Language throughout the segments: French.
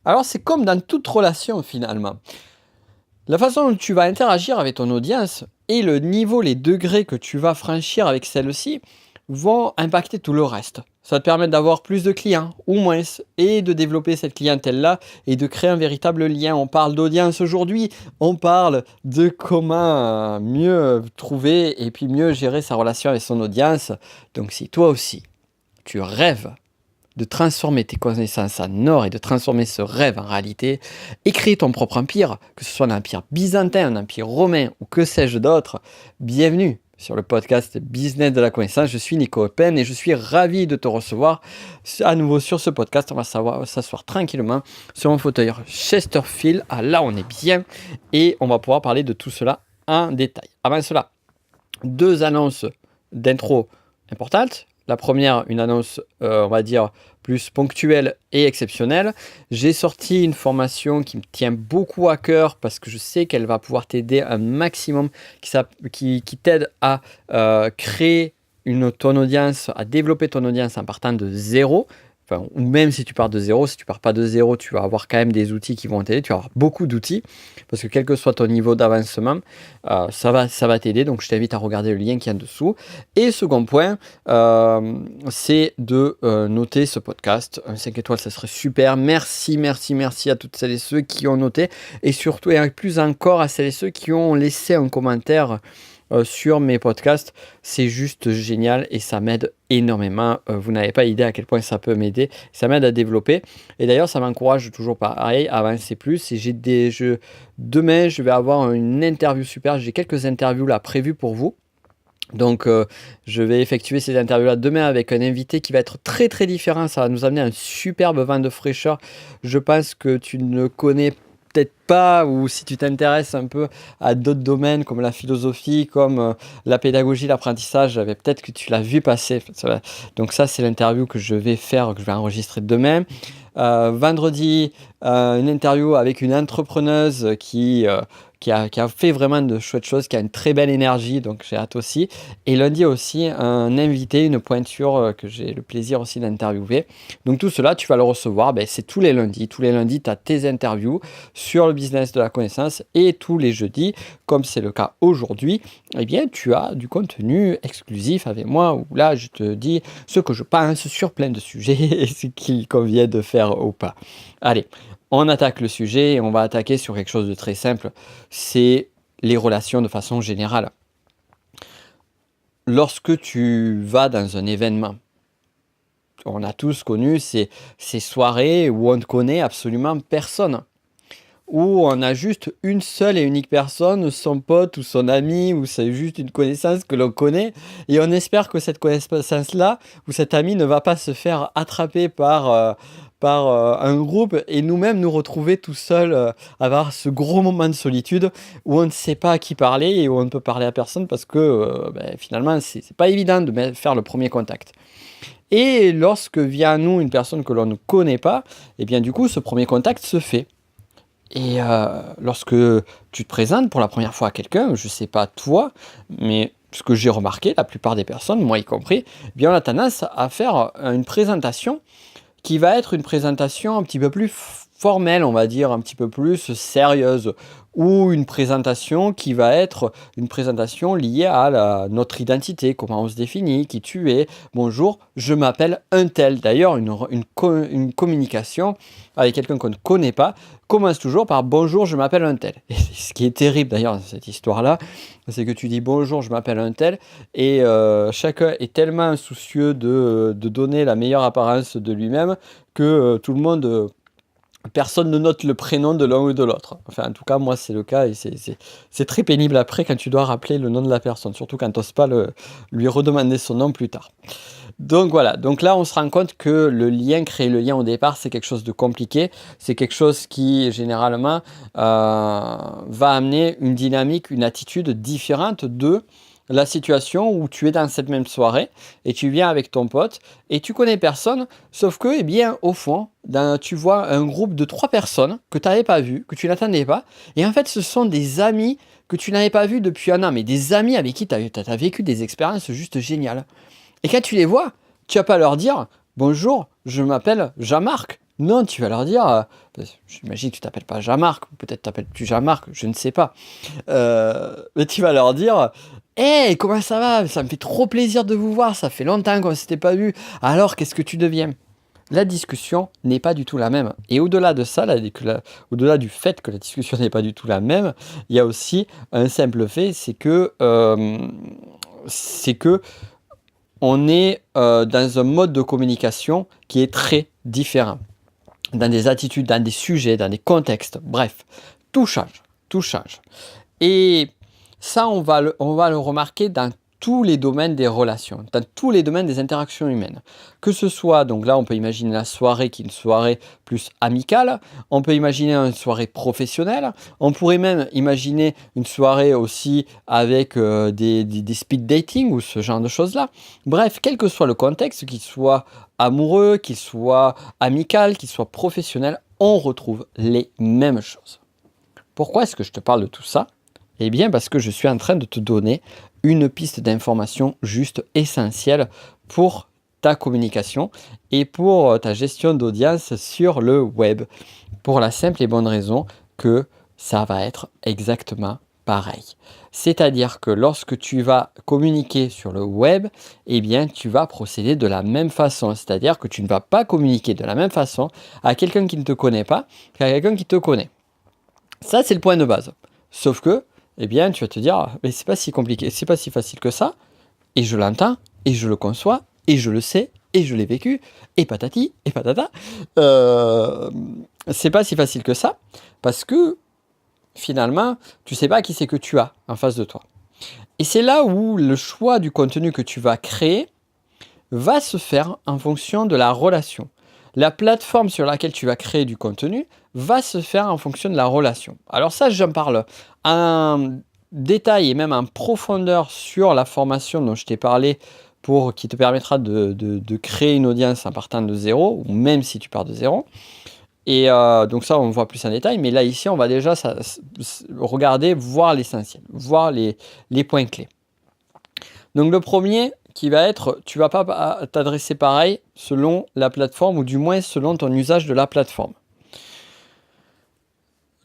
Alors c'est comme dans toute relation finalement. La façon dont tu vas interagir avec ton audience et le niveau, les degrés que tu vas franchir avec celle-ci vont impacter tout le reste. Ça va te permettre d'avoir plus de clients ou moins et de développer cette clientèle-là et de créer un véritable lien. On parle d'audience aujourd'hui, on parle de comment mieux trouver et puis mieux gérer sa relation avec son audience. Donc si toi aussi, tu rêves de transformer tes connaissances en or et de transformer ce rêve en réalité et créer ton propre empire, que ce soit un empire byzantin, un empire romain ou que sais-je d'autre, bienvenue sur le podcast Business de la connaissance. Je suis Nico Eupen et je suis ravi de te recevoir à nouveau sur ce podcast. On va s'asseoir tranquillement sur un fauteuil Chesterfield. Ah, là, on est bien et on va pouvoir parler de tout cela en détail. Avant cela, 2 annonces d'intro importantes. La première, une annonce, on va dire, plus ponctuelle et exceptionnelle. J'ai sorti une formation qui me tient beaucoup à cœur parce que je sais qu'elle va pouvoir t'aider un maximum, qui t'aide à créer ton audience, à développer ton audience en partant de zéro. Enfin, ou même si tu pars de zéro, si tu pars pas de zéro, tu vas avoir quand même des outils qui vont t'aider. Tu vas avoir beaucoup d'outils parce que quel que soit ton niveau d'avancement, ça va t'aider. Donc, je t'invite à regarder le lien qui est en dessous. Et second point, c'est de noter ce podcast. 5 étoiles, ça serait super. Merci, merci, merci à toutes celles et ceux qui ont noté. Et surtout, et plus encore, à celles et ceux qui ont laissé un commentaire sur mes podcasts. C'est juste génial et ça m'aide énormément. Vous n'avez pas idée à quel point ça peut m'aider. Ça m'aide à développer. Et d'ailleurs, ça m'encourage toujours pareil à avancer plus. Et demain, je vais avoir une interview super. J'ai quelques interviews là prévues pour vous. Donc, je vais effectuer ces interviews-là demain avec un invité qui va être très très différent. Ça va nous amener un superbe vent de fraîcheur. Je pense que tu ne connais peut-être pas, ou si tu t'intéresses un peu à d'autres domaines comme la philosophie, comme la pédagogie, l'apprentissage, peut-être que tu l'as vu passer. Donc ça, c'est l'interview que je vais faire, que je vais enregistrer demain. Vendredi, une interview avec une entrepreneuse qui a fait vraiment de chouettes choses, qui a une très belle énergie, donc j'ai hâte aussi. Et lundi aussi, un invité, une pointure que j'ai le plaisir aussi d'interviewer. Donc tout cela, tu vas le recevoir, c'est tous les lundis. Tous les lundis, tu as tes interviews sur le business de la connaissance. Et tous les jeudis, comme c'est le cas aujourd'hui, eh bien, tu as du contenu exclusif avec moi, où là, je te dis ce que je pense sur plein de sujets et ce qu'il convient de faire ou pas. Allez, on attaque le sujet et on va attaquer sur quelque chose de très simple, c'est les relations de façon générale. Lorsque tu vas dans un événement, on a tous connu ces soirées où on ne connaît absolument personne, où on a juste une seule et unique personne, son pote ou son ami, ou c'est juste une connaissance que l'on connaît, et on espère que cette connaissance-là, ou cet ami ne va pas se faire attraper par un groupe et nous-mêmes nous retrouver tout seuls, avoir ce gros moment de solitude où on ne sait pas à qui parler et où on ne peut parler à personne parce que finalement c'est pas évident de faire le premier contact. Et lorsque vient à nous une personne que l'on ne connaît pas, et bien du coup ce premier contact se fait. Et lorsque tu te présentes pour la première fois à quelqu'un, je ne sais pas toi, mais ce que j'ai remarqué, la plupart des personnes, moi y compris, eh bien on a tendance à faire une présentation qui va être une présentation un petit peu plus formelle, on va dire, un petit peu plus sérieuse, ou une présentation qui va être une présentation liée à notre identité, comment on se définit, qui tu es. Bonjour, je m'appelle un tel. D'ailleurs, une communication avec quelqu'un qu'on ne connaît pas commence toujours par bonjour, je m'appelle un tel. Et ce qui est terrible d'ailleurs dans cette histoire-là, c'est que tu dis bonjour, je m'appelle un tel, et chacun est tellement soucieux de donner la meilleure apparence de lui-même que tout le monde, personne ne note le prénom de l'un ou de l'autre. Enfin, en tout cas, moi, c'est le cas et c'est très pénible après quand tu dois rappeler le nom de la personne, surtout quand tu n'oses pas lui redemander son nom plus tard. Donc voilà, donc là on se rend compte que créer le lien au départ, c'est quelque chose de compliqué, c'est quelque chose qui généralement va amener une dynamique, une attitude différente de la situation où tu es dans cette même soirée et tu viens avec ton pote et tu connais personne, sauf que, eh bien, au fond, tu vois un groupe de 3 personnes que tu n'avais pas vu, que tu n'attendais pas, et en fait ce sont des amis que tu n'avais pas vus depuis un an, mais des amis avec qui tu as vécu des expériences juste géniales. Et quand tu les vois, tu vas pas leur dire « Bonjour, je m'appelle Jean-Marc ». Non, tu vas leur dire, j'imagine que tu t'appelles pas Jean-Marc, ou peut-être t'appelles-tu Jean-Marc, je ne sais pas. Mais tu vas leur dire: «Hey, comment ça va? Ça me fait trop plaisir de vous voir, ça fait longtemps qu'on ne s'était pas vu. Alors, qu'est-ce que tu deviens?» La discussion n'est pas du tout la même et au-delà de ça, au-delà du fait que la discussion n'est pas du tout la même, il y a aussi un simple fait, c'est que on est, dans un mode de communication qui est très différent. Dans des attitudes, dans des sujets, dans des contextes, bref, tout change, tout change. Et ça, on va le remarquer dans tous les domaines des relations, dans tous les domaines des interactions humaines. Que ce soit, donc là, on peut imaginer la soirée qui est une soirée plus amicale, on peut imaginer une soirée professionnelle, on pourrait même imaginer une soirée aussi avec des speed dating ou ce genre de choses-là. Bref, quel que soit le contexte, qu'il soit amoureux, qu'il soit amical, qu'il soit professionnel, on retrouve les mêmes choses. Pourquoi est-ce que je te parle de tout ça? Eh bien, parce que je suis en train de te donner une piste d'information juste essentielle pour ta communication et pour ta gestion d'audience sur le web. Pour la simple et bonne raison que ça va être exactement pareil. C'est-à-dire que lorsque tu vas communiquer sur le web, eh bien, tu vas procéder de la même façon. C'est-à-dire que tu ne vas pas communiquer de la même façon à quelqu'un qui ne te connaît pas qu'à quelqu'un qui te connaît. Ça, c'est le point de base. Sauf que, eh bien, tu vas te dire: «Ah, mais c'est pas si compliqué, c'est pas si facile que ça, et je l'entends, et je le conçois, et je le sais, et je l'ai vécu, et patati, et patata.» C'est pas si facile que ça, parce que finalement, tu sais pas qui c'est que tu as en face de toi. Et c'est là où le choix du contenu que tu vas créer va se faire en fonction de la relation. La plateforme sur laquelle tu vas créer du contenu va se faire en fonction de la relation. Alors ça, j'en parle en détail et même en profondeur sur la formation dont je t'ai parlé qui te permettra de créer une audience en partant de zéro, ou même si tu pars de zéro. Et donc ça, on voit plus en détail. Mais là, ici, on va déjà regarder, voir l'essentiel, voir les points clés. Donc le premier qui va être, tu vas pas t'adresser pareil selon la plateforme ou du moins selon ton usage de la plateforme.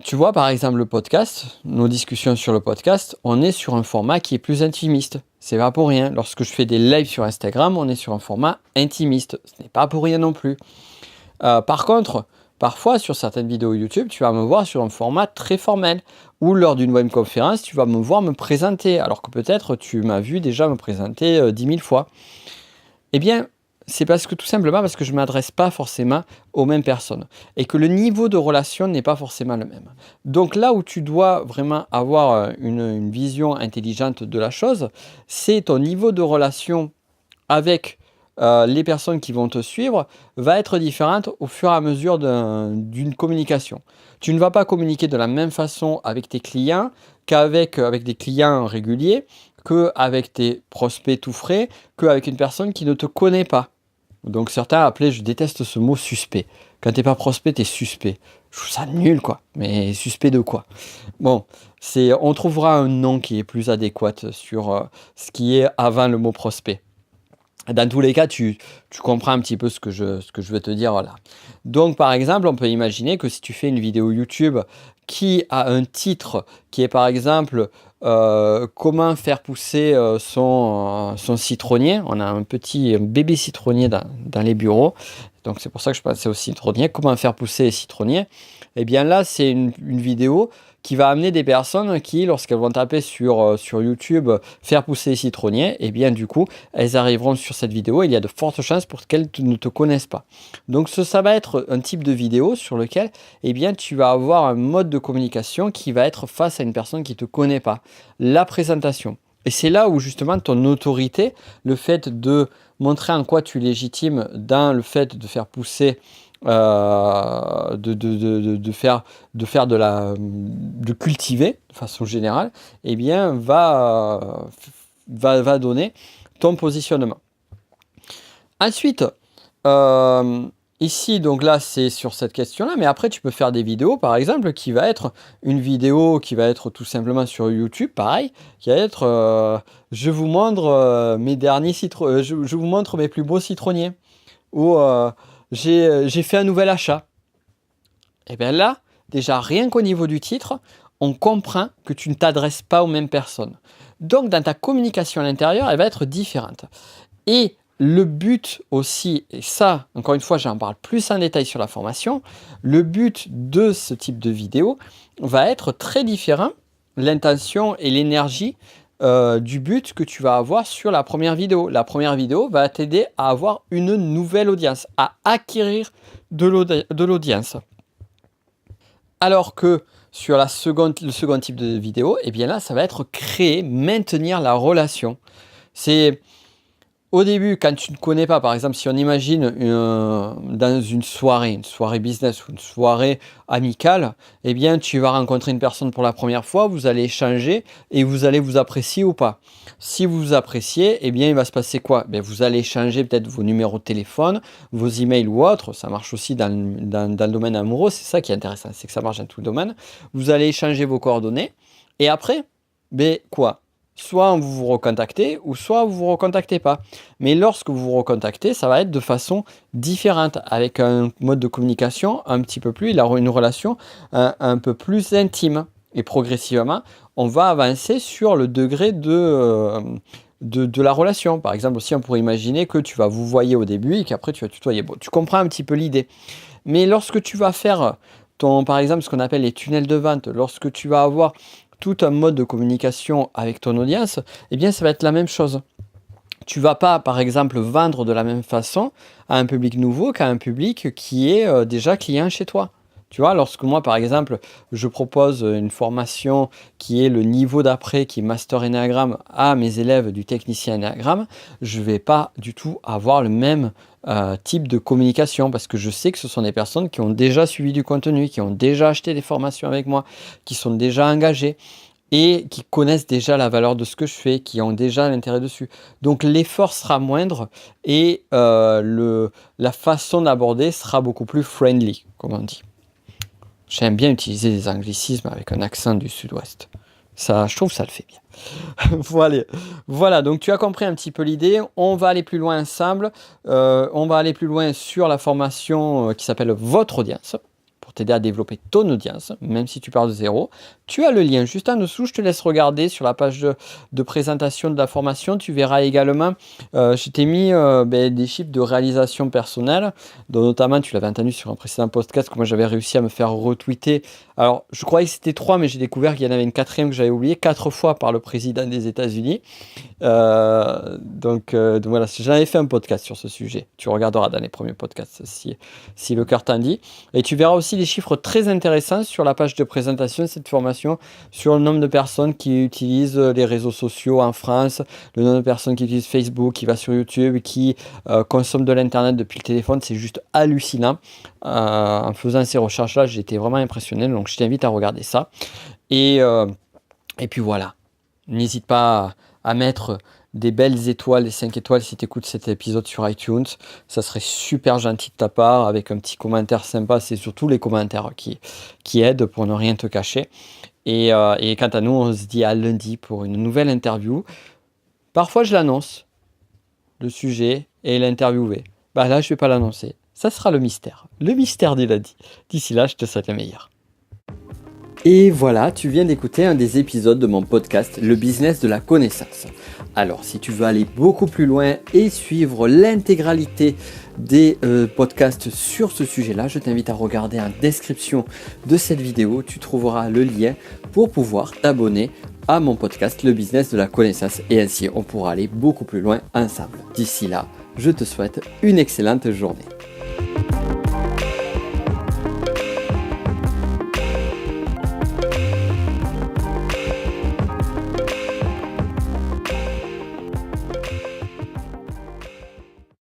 Tu vois par exemple le podcast, nos discussions sur le podcast, on est sur un format qui est plus intimiste. C'est pas pour rien. Lorsque je fais des lives sur Instagram, on est sur un format intimiste. Ce n'est pas pour rien non plus. Par contre, parfois sur certaines vidéos YouTube, tu vas me voir sur un format très formel. Ou lors d'une webconférence, tu vas me voir me présenter, alors que peut-être tu m'as vu déjà me présenter 10 000 fois. Eh bien, c'est tout simplement parce que je ne m'adresse pas forcément aux mêmes personnes et que le niveau de relation n'est pas forcément le même. Donc là où tu dois vraiment avoir une vision intelligente de la chose, c'est ton niveau de relation avec les personnes qui vont te suivre va être différente au fur et à mesure d'une communication. Tu ne vas pas communiquer de la même façon avec tes clients qu'avec des clients réguliers, qu'avec tes prospects tout frais, qu'avec une personne qui ne te connaît pas. Donc certains appelaient, je déteste ce mot suspect. Quand t'es pas prospect, t'es suspect. Je trouve ça nul, quoi. Mais suspect de quoi? Bon, on trouvera un nom qui est plus adéquat sur ce qui est avant le mot prospect. Dans tous les cas, tu comprends un petit peu ce que je veux te dire là. Donc, par exemple, on peut imaginer que si tu fais une vidéo YouTube qui a un titre qui est par exemple comment faire pousser son citronnier. On a un bébé citronnier dans les bureaux. Donc, c'est pour ça que je pensais au citronnier. Comment faire pousser les citronniers? Eh bien là, c'est une vidéo qui va amener des personnes qui, lorsqu'elles vont taper sur YouTube faire pousser les citronniers, eh bien du coup, elles arriveront sur cette vidéo. Il y a de fortes chances pour qu'elles ne te connaissent pas. Donc ça va être un type de vidéo sur lequel eh bien, tu vas avoir un mode de communication qui va être face à une personne qui ne te connaît pas. La présentation. Et c'est là où justement ton autorité, le fait de montrer en quoi tu es légitime dans le fait de faire pousser de cultiver de façon générale, eh bien va donner ton positionnement. Ensuite, ici, donc là, c'est sur cette question-là, mais après, tu peux faire des vidéos, par exemple, qui va être une vidéo qui va être tout simplement sur YouTube, pareil, qui va être je vous montre mes derniers je vous montre mes plus beaux citronniers. Ou j'ai fait un nouvel achat. Et bien là, déjà, rien qu'au niveau du titre, on comprend que tu ne t'adresses pas aux mêmes personnes. Donc, dans ta communication à l'intérieur, elle va être différente. Et le but aussi, et ça, encore une fois, j'en parle plus en détail sur la formation, le but de ce type de vidéo va être très différent, l'intention et l'énergie du but que tu vas avoir sur la première vidéo. La première vidéo va t'aider à avoir une nouvelle audience, à acquérir de l'audience. Alors que sur le second type de vidéo, eh bien là, ça va être créer, maintenir la relation. C'est au début, quand tu ne connais pas, par exemple, si on imagine dans une soirée business ou une soirée amicale, eh bien, tu vas rencontrer une personne pour la première fois, vous allez échanger et vous allez vous apprécier ou pas. Si vous vous appréciez, eh bien, il va se passer quoi? Ben, vous allez échanger peut-être vos numéros de téléphone, vos emails ou autres. Ça marche aussi dans le domaine amoureux. C'est ça qui est intéressant, c'est que ça marche dans tout le domaine. Vous allez échanger vos coordonnées et après, ben quoi? Soit vous vous recontactez ou soit vous vous recontactez pas. Mais lorsque vous vous recontactez, ça va être de façon différente, avec un mode de communication un petit peu plus, il aura une relation un peu plus intime. Et progressivement, on va avancer sur le degré de la relation. Par exemple, aussi, on pourrait imaginer que tu vas vous voyer au début et qu'après tu vas tutoyer. Bon, tu comprends un petit peu l'idée. Mais lorsque tu vas faire par exemple, ce qu'on appelle les tunnels de vente, lorsque tu vas avoir tout un mode de communication avec ton audience, eh bien, ça va être la même chose. Tu vas pas, par exemple, vendre de la même façon à un public nouveau qu'à un public qui est déjà client chez toi. Tu vois, lorsque moi, par exemple, je propose une formation qui est le niveau d'après, qui est Master Enneagramme, à mes élèves du technicien Enneagramme, je ne vais pas du tout avoir le même type de communication parce que je sais que ce sont des personnes qui ont déjà suivi du contenu, qui ont déjà acheté des formations avec moi, qui sont déjà engagées et qui connaissent déjà la valeur de ce que je fais, qui ont déjà l'intérêt dessus. Donc l'effort sera moindre et la façon d'aborder sera beaucoup plus friendly, comme on dit. J'aime bien utiliser des anglicismes avec un accent du sud-ouest. Ça, je trouve que ça le fait bien. Voilà, donc tu as compris un petit peu l'idée. On va aller plus loin ensemble. On va aller plus loin sur la formation qui s'appelle Votre audience, pour t'aider à développer ton audience, même si tu pars de zéro. Tu as le lien juste en dessous, je te laisse regarder sur la page de présentation de la formation. Tu verras également, je t'ai mis des chiffres de réalisation personnelle, dont notamment, tu l'avais entendu sur un précédent podcast, que moi j'avais réussi à me faire retweeter. Alors, je croyais que c'était 3, mais j'ai découvert qu'il y en avait une 4e que j'avais oubliée, 4 fois par le président des États-Unis. Donc voilà, j'avais fait un podcast sur ce sujet. Tu regarderas dans les premiers podcasts si le cœur t'en dit. Et tu verras aussi des chiffres très intéressants sur la page de présentation de cette formation, sur le nombre de personnes qui utilisent les réseaux sociaux en France, le nombre de personnes qui utilisent Facebook, qui va sur YouTube, qui consomment de l'internet depuis le téléphone. C'est juste hallucinant. En faisant ces recherches-là, j'ai été vraiment impressionné. Donc je t'invite à regarder ça. Et puis voilà. N'hésite pas à mettre des belles étoiles, des 5 étoiles si tu écoutes cet épisode sur iTunes. Ça serait super gentil de ta part, avec un petit commentaire sympa. C'est surtout les commentaires qui aident, pour ne rien te cacher. Et quant à nous, on se dit à lundi pour une nouvelle interview. Parfois, je l'annonce, le sujet et l'interviewé. Bah là, je ne vais pas l'annoncer. Ça sera le mystère du lundi. D'ici là, je te souhaite le meilleur. Et voilà, tu viens d'écouter un des épisodes de mon podcast Le business de la connaissance. Alors, si tu veux aller beaucoup plus loin et suivre l'intégralité des podcasts sur ce sujet-là, je t'invite à regarder en description de cette vidéo. Tu trouveras le lien pour pouvoir t'abonner à mon podcast Le business de la connaissance. Et ainsi, on pourra aller beaucoup plus loin ensemble. D'ici là, je te souhaite une excellente journée.